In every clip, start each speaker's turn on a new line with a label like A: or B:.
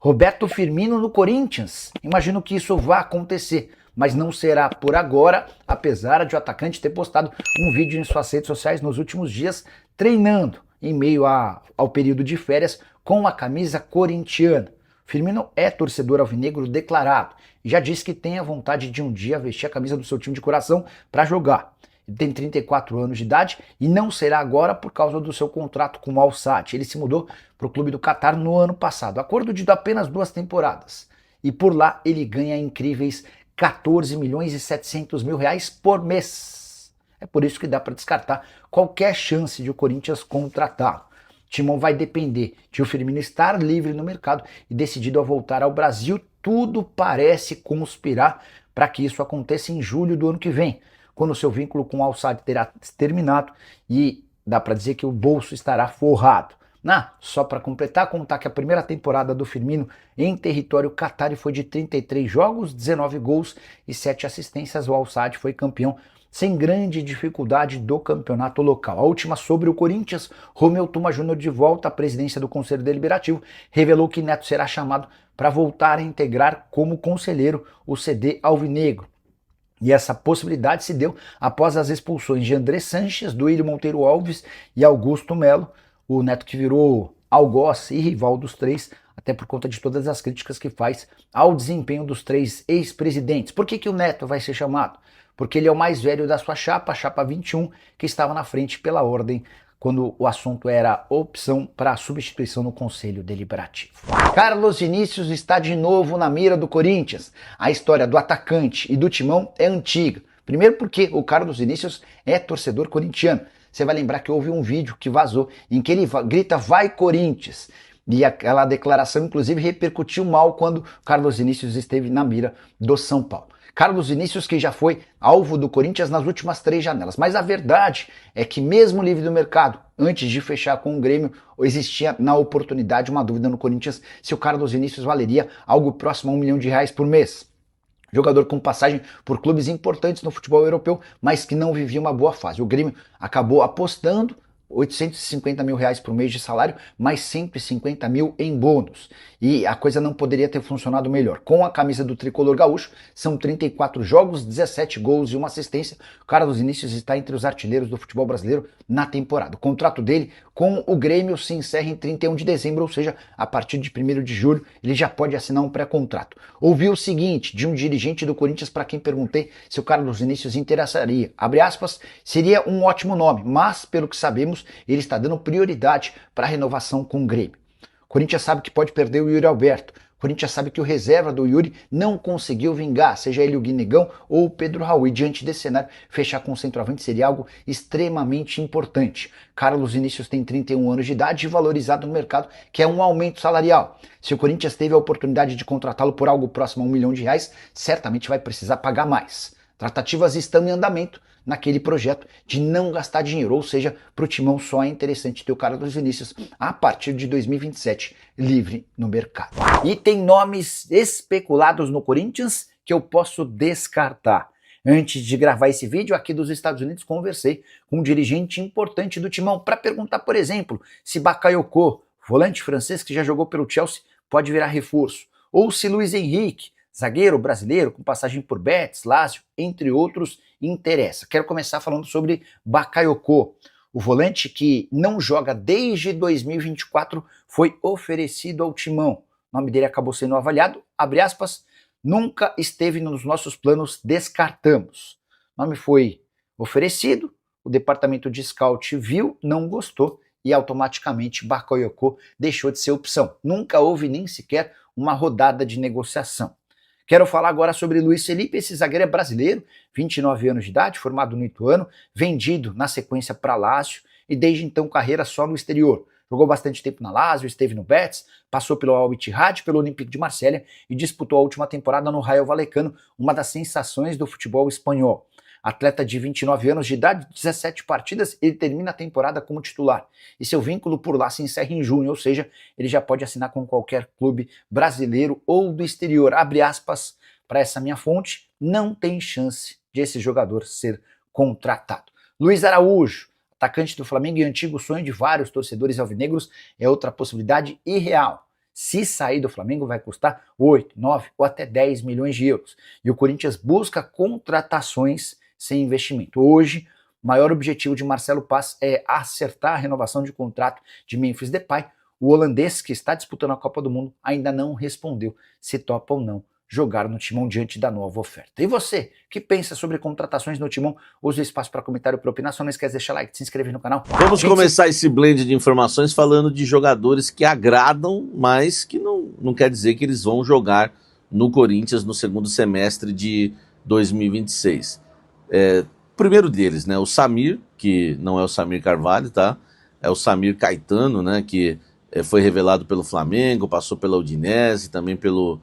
A: Roberto Firmino no Corinthians. Imagino que isso vá acontecer, mas não será por agora, apesar de o atacante ter postado um vídeo em suas redes sociais nos últimos dias treinando em meio ao período de férias com a camisa corintiana. Firmino é torcedor alvinegro declarado e já disse que tem a vontade de um dia vestir a camisa do seu time de coração para jogar. Ele tem 34 anos de idade e não será agora por causa do seu contrato com o Al Sadd. Ele se mudou para o clube do Catar no ano passado, acordo de apenas 2 temporadas. E por lá ele ganha incríveis 14 milhões e 700 mil reais por mês. É por isso que dá para descartar qualquer chance de o Corinthians contratá-lo. Timão vai depender de o Firmino estar livre no mercado e decidido a voltar ao Brasil. Tudo parece conspirar para que isso aconteça em julho do ano que vem, quando o seu vínculo com o Al Sadd terá terminado e dá para dizer que o bolso estará forrado. Só para completar, contar que a primeira temporada do Firmino em território catari foi de 33 jogos, 19 gols e 7 assistências. O Al Sadd foi campeão sem grande dificuldade do campeonato local. A última sobre o Corinthians, Romeu Tuma Júnior, de volta à presidência do Conselho Deliberativo, revelou que Neto será chamado para voltar a integrar como conselheiro o CD alvinegro. E essa possibilidade se deu após as expulsões de André Sanches, Duílio Monteiro Alves e Augusto Melo, o Neto que virou algoz e rival dos três, até por conta de todas as críticas que faz ao desempenho dos 3 ex-presidentes. Por que o Neto vai ser chamado? Porque ele é o mais velho da sua chapa, a chapa 21, que estava na frente pela ordem quando o assunto era opção para a substituição no Conselho Deliberativo. Carlos Vinícius está de novo na mira do Corinthians. A história do atacante e do Timão é antiga. Primeiro porque o Carlos Vinícius é torcedor corintiano. Você vai lembrar que houve um vídeo que vazou em que ele grita "Vai Corinthians!" E aquela declaração inclusive repercutiu mal quando Carlos Vinícius esteve na mira do São Paulo. Carlos Vinícius que já foi alvo do Corinthians nas últimas 3 janelas. Mas a verdade é que mesmo livre do mercado, antes de fechar com o Grêmio, existia na oportunidade uma dúvida no Corinthians se o Carlos Vinícius valeria algo próximo a R$1 milhão por mês. Jogador com passagem por clubes importantes no futebol europeu, mas que não vivia uma boa fase. O Grêmio acabou apostando R$850 mil por mês de salário, mais 150 mil em bônus. E a coisa não poderia ter funcionado melhor. Com a camisa do tricolor gaúcho, são 34 jogos, 17 gols e 1 assistência. O Carlos Vinícius está entre os artilheiros do futebol brasileiro na temporada. O contrato dele com o Grêmio se encerra em 31 de dezembro, ou seja, a partir de 1º de julho, ele já pode assinar um pré-contrato. Ouvi o seguinte de um dirigente do Corinthians para quem perguntei se o Carlos Vinícius interessaria. Abre aspas, seria um ótimo nome, mas, pelo que sabemos, ele está dando prioridade para a renovação com o Grêmio. O Corinthians sabe que pode perder o Yuri Alberto. O Corinthians sabe que o reserva do Yuri não conseguiu vingar, seja ele o Guinegão ou o Pedro Raul. E diante desse cenário, fechar com o centroavante seria algo extremamente importante. Carlos Vinícius tem 31 anos de idade e valorizado no mercado, que é um aumento salarial. Se o Corinthians teve a oportunidade de contratá-lo por algo próximo a R$1 milhão, certamente vai precisar pagar mais. Tratativas estão em andamento naquele projeto de não gastar dinheiro, ou seja, para o Timão só é interessante ter o Carlos Vinícius a partir de 2027 livre no mercado. E tem nomes especulados no Corinthians que eu posso descartar. Antes de gravar esse vídeo aqui dos Estados Unidos, conversei com um dirigente importante do Timão para perguntar, por exemplo, se Bakayoko, volante francês que já jogou pelo Chelsea, pode virar reforço, ou se Luiz Henrique, zagueiro brasileiro com passagem por Betis, Lazio, entre outros, interessa. Quero começar falando sobre Bakayoko. O volante que não joga desde 2024 foi oferecido ao Timão. O nome dele acabou sendo avaliado, abre aspas, nunca esteve nos nossos planos, descartamos. O nome foi oferecido, o departamento de scout viu, não gostou e automaticamente Bakayoko deixou de ser opção. Nunca houve nem sequer uma rodada de negociação. Quero falar agora sobre Luiz Felipe, esse zagueiro é brasileiro, 29 anos de idade, formado no Ituano, vendido na sequência para Lazio e desde então carreira só no exterior. Jogou bastante tempo na Lazio, esteve no Betis, passou pelo Al Ittihad, pelo Olympique de Marselha e disputou a última temporada no Rayo Vallecano, uma das sensações do futebol espanhol. Atleta de 29 anos de idade, 17 partidas, ele termina a temporada como titular. E seu vínculo por lá se encerra em junho, ou seja, ele já pode assinar com qualquer clube brasileiro ou do exterior. Abre aspas para essa minha fonte, não tem chance de esse jogador ser contratado. Luiz Araújo, atacante do Flamengo e antigo sonho de vários torcedores alvinegros, é outra possibilidade irreal. Se sair do Flamengo vai custar 8, 9 ou até 10 milhões de euros. E o Corinthians busca contratações sem investimento. Hoje, o maior objetivo de Marcelo Paz é acertar a renovação de contrato de Memphis Depay. O holandês, que está disputando a Copa do Mundo, ainda não respondeu se topa ou não jogar no Timão diante da nova oferta. E você, que pensa sobre contratações no Timão? Use o espaço para comentário para opinar. Só não esquece de deixar like, de se inscrever no canal.
B: Vamos começar esse blend de informações falando de jogadores que agradam, mas que não quer dizer que eles vão jogar no Corinthians no segundo semestre de 2026. O primeiro deles, né, o Samir, que não é o Samir Carvalho, tá? É o Samir Caetano, né, que foi revelado pelo Flamengo, passou pela Udinese, também pelo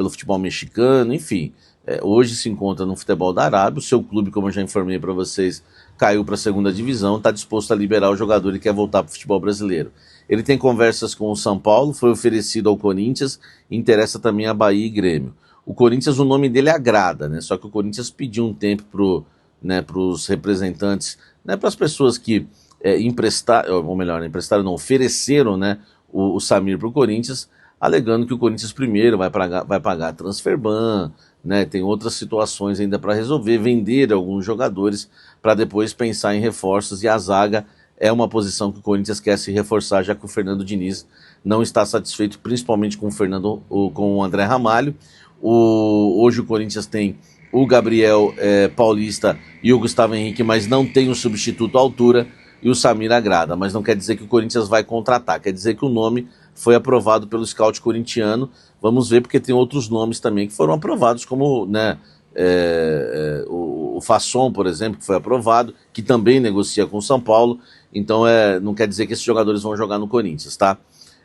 B: futebol mexicano, enfim. Hoje se encontra no futebol da Arábia. O seu clube, como eu já informei para vocês, caiu para a segunda divisão, está disposto a liberar o jogador e quer voltar para o futebol brasileiro. Ele tem conversas com o São Paulo, foi oferecido ao Corinthians, interessa também a Bahia e Grêmio. O Corinthians, o nome dele agrada, né? Só que o Corinthians pediu um tempo para os representantes, né, para as pessoas que ofereceram, né, o Samir para o Corinthians, alegando que o Corinthians primeiro vai pagar transferban, né, tem outras situações ainda para resolver, vender alguns jogadores para depois pensar em reforços, e a zaga é uma posição que o Corinthians quer se reforçar, já que o Fernando Diniz não está satisfeito, principalmente com o André Ramalho. Hoje o Corinthians tem o Gabriel Paulista e o Gustavo Henrique, mas não tem um substituto à altura, e o Samir agrada, mas não quer dizer que o Corinthians vai contratar, quer dizer que o nome foi aprovado pelo scout corintiano. Vamos ver, porque tem outros nomes também que foram aprovados, como, né, o Fasson, por exemplo, que foi aprovado, que também negocia com o São Paulo. Então não quer dizer que esses jogadores vão jogar no Corinthians, tá?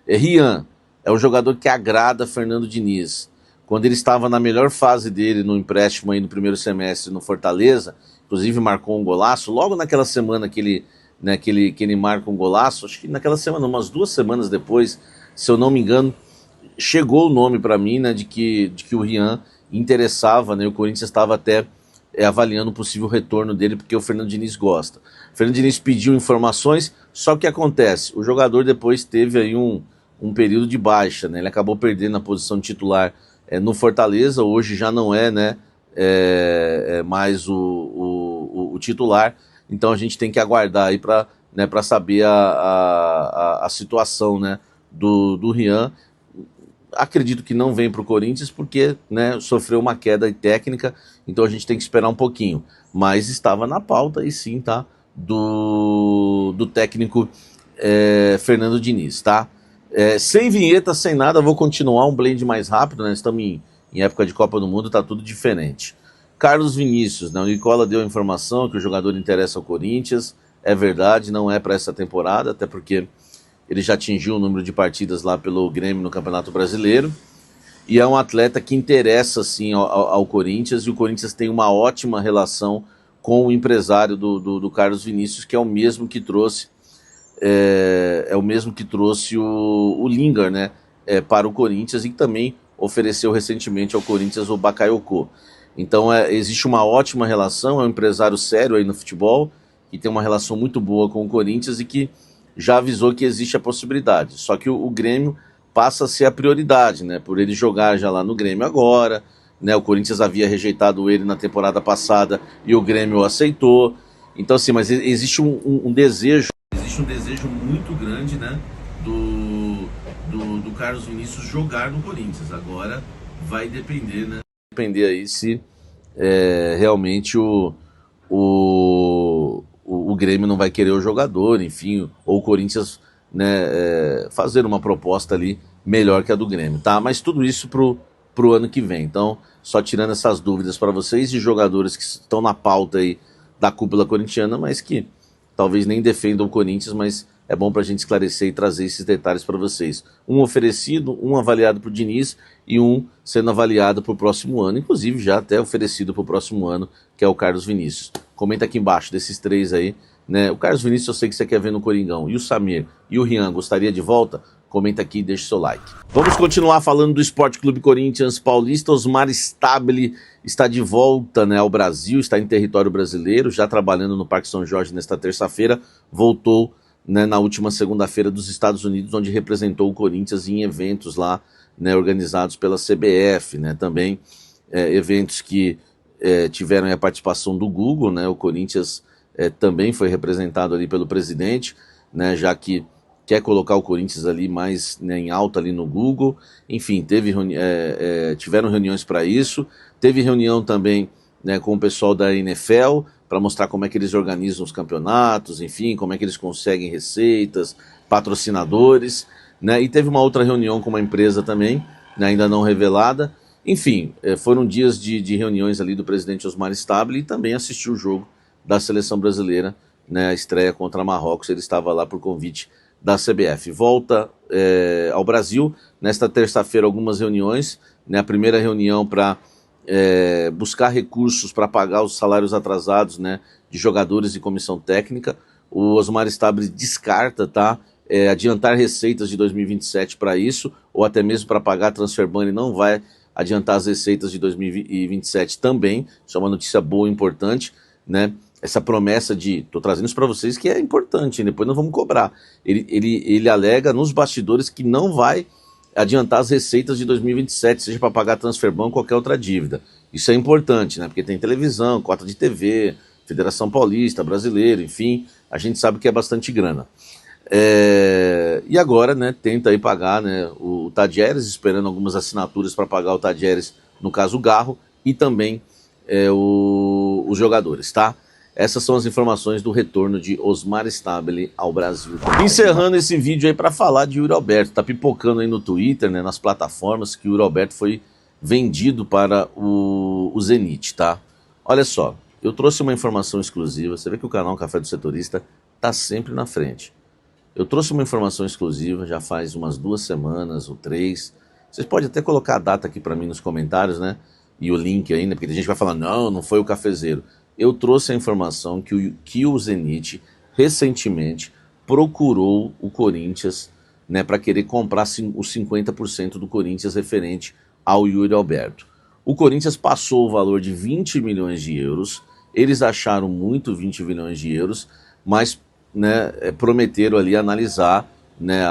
B: Rian é um jogador que agrada Fernando Diniz. Quando ele estava na melhor fase dele no empréstimo aí no primeiro semestre no Fortaleza, inclusive marcou um golaço, logo naquela semana que ele marca um golaço, acho que naquela semana, umas 2 semanas depois, se eu não me engano, chegou o nome para mim, né, de que o Rian interessava, né, o Corinthians estava até avaliando o possível retorno dele, porque o Fernando Diniz gosta. O Fernando Diniz pediu informações, só que acontece, o jogador depois teve aí um período de baixa, né, ele acabou perdendo a posição de titular no Fortaleza, hoje já não é, né, mais o titular, então a gente tem que aguardar aí para, né, saber a situação, né, do Rian. Acredito que não vem para o Corinthians porque, né, sofreu uma queda técnica, então a gente tem que esperar um pouquinho. Mas estava na pauta, e sim, tá, do técnico Fernando Diniz, tá? Sem vinheta, sem nada, vou continuar um blend mais rápido, né? Estamos em época de Copa do Mundo, tá tudo diferente. Carlos Vinícius, né? O Nicola deu a informação que o jogador interessa ao Corinthians, é verdade, não é para essa temporada, até porque ele já atingiu o número de partidas lá pelo Grêmio no Campeonato Brasileiro, e é um atleta que interessa sim ao Corinthians, e o Corinthians tem uma ótima relação com o empresário do Carlos Vinícius, que é o mesmo que trouxe o Lingard, né, para o Corinthians, e que também ofereceu recentemente ao Corinthians o Bakayoko. Então existe uma ótima relação, é um empresário sério aí no futebol, que tem uma relação muito boa com o Corinthians e que já avisou que existe a possibilidade. Só que o Grêmio passa a ser a prioridade, né, por ele jogar já lá no Grêmio agora, né, o Corinthians havia rejeitado ele na temporada passada e o Grêmio o aceitou. Então assim, mas existe um desejo muito grande, né, do Carlos Vinícius jogar no Corinthians. Agora vai depender, né? Depender aí se realmente o Grêmio não vai querer o jogador, enfim, ou o Corinthians, né, fazer uma proposta ali melhor que a do Grêmio, tá? Mas tudo isso pro ano que vem. Então, só tirando essas dúvidas para vocês, de jogadores que estão na pauta aí da cúpula corintiana, mas que talvez nem defendam o Corinthians, mas é bom para a gente esclarecer e trazer esses detalhes para vocês. Um oferecido, um avaliado por Diniz e um sendo avaliado para o próximo ano, inclusive já até oferecido para o próximo ano, que é o Carlos Vinícius. Comenta aqui embaixo desses 3 aí, né? O Carlos Vinícius eu sei que você quer ver no Coringão, e o Samir e o Rian gostaria de volta? Comenta aqui e deixa o seu like. Vamos continuar falando do Sport Clube Corinthians Paulista. Osmar Stabile está de volta, né, ao Brasil, está em território brasileiro, já trabalhando no Parque São Jorge nesta terça-feira, voltou né, na última segunda-feira dos Estados Unidos, onde representou o Corinthians em eventos lá, né, organizados pela CBF, né, também eventos que tiveram a participação do Google, né, o Corinthians também foi representado ali pelo presidente, né, já que quer colocar o Corinthians ali mais, né, em alta ali no Google. Enfim, tiveram reuniões para isso, teve reunião também, né, com o pessoal da NFL, para mostrar como é que eles organizam os campeonatos, enfim, como é que eles conseguem receitas, patrocinadores, né, e teve uma outra reunião com uma empresa também, né, ainda não revelada. Enfim, foram dias de reuniões ali do presidente Osmar Stabile e também assistiu o jogo da seleção brasileira, né, a estreia contra Marrocos. Ele estava lá por convite da CBF. Volta ao Brasil nesta terça-feira algumas reuniões, né, a primeira reunião para buscar recursos para pagar os salários atrasados, né, de jogadores e comissão técnica. O Osmar Stabile descarta, tá, adiantar receitas de 2027 para isso, ou até mesmo para pagar a transfer ban. Ele não vai adiantar as receitas de 2027 também. Isso é uma notícia boa e importante, né? Essa promessa estou trazendo isso para vocês, que é importante, depois nós vamos cobrar. Ele alega nos bastidores que não vai adiantar as receitas de 2027, seja para pagar transfer ban ou qualquer outra dívida. Isso é importante, né? Porque tem televisão, cota de TV, Federação Paulista, Brasileiro, enfim, a gente sabe que é bastante grana. E agora, né, tenta aí pagar, né, o Tadieres, esperando algumas assinaturas para pagar o Tadieres, no caso o Garro, e também os jogadores, tá? Essas são as informações do retorno de Osmar Stabile ao Brasil. Encerrando esse vídeo aí para falar de Yuri Alberto. Tá pipocando aí no Twitter, né, nas plataformas, que o Yuri Alberto foi vendido para o Zenit, tá? Olha só, eu trouxe uma informação exclusiva. Você vê que o canal Café do Setorista tá sempre na frente. Eu trouxe uma informação exclusiva já faz umas 2 semanas ou 3. Vocês podem até colocar a data aqui para mim nos comentários, né? E o link ainda, porque a gente vai falar, não foi o cafezeiro. Eu trouxe a informação que o Zenit recentemente procurou o Corinthians, né, para querer comprar os 50% do Corinthians referente ao Yuri Alberto. O Corinthians passou o valor de 20 milhões de euros, eles acharam muito 20 milhões de euros, mas, né, prometeram ali analisar, né,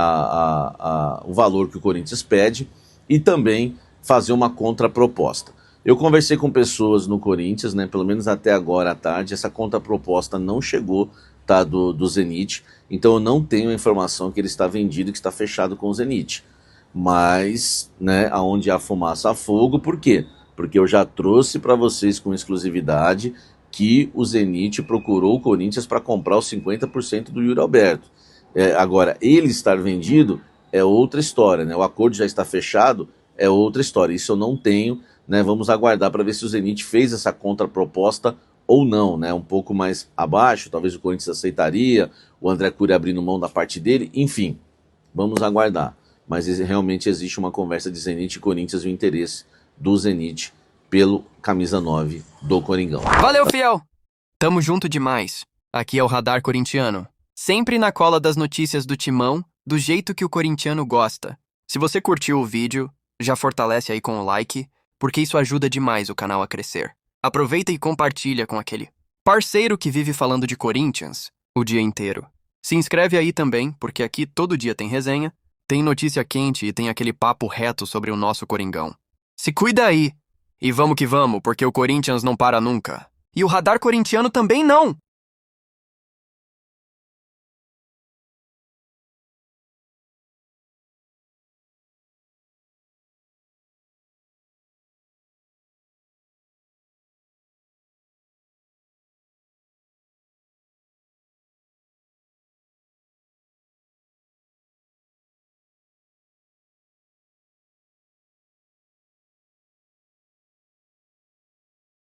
B: o valor que o Corinthians pede e também fazer uma contraproposta. Eu conversei com pessoas no Corinthians, né, pelo menos até agora à tarde, essa contraproposta não chegou, tá, do Zenit, então eu não tenho a informação que ele está vendido, que está fechado com o Zenit. Mas, né, aonde há fumaça há fogo, por quê? Porque eu já trouxe para vocês com exclusividade que o Zenit procurou o Corinthians para comprar os 50% do Yuri Alberto. Agora, ele estar vendido é outra história, né? O acordo já está fechado, é outra história. Isso eu não tenho, né? Vamos aguardar para ver se o Zenit fez essa contraproposta ou não, né? Um pouco mais abaixo, talvez o Corinthians aceitaria, o André Cury abrindo mão da parte dele, enfim, vamos aguardar. Mas realmente existe uma conversa de Zenit e Corinthians e o interesse do Zenit pelo camisa 9 do Coringão.
C: Valeu, fiel! Tamo junto demais. Aqui é o Radar Corintiano. Sempre na cola das notícias do Timão, do jeito que o corintiano gosta. Se você curtiu o vídeo, já fortalece aí com o like, porque isso ajuda demais o canal a crescer. Aproveita e compartilha com aquele parceiro que vive falando de Corinthians o dia inteiro. Se inscreve aí também, porque aqui todo dia tem resenha, tem notícia quente e tem aquele papo reto sobre o nosso Coringão. Se cuida aí! E vamos que vamos, porque o Corinthians não para nunca. E o Radar Corintiano também não!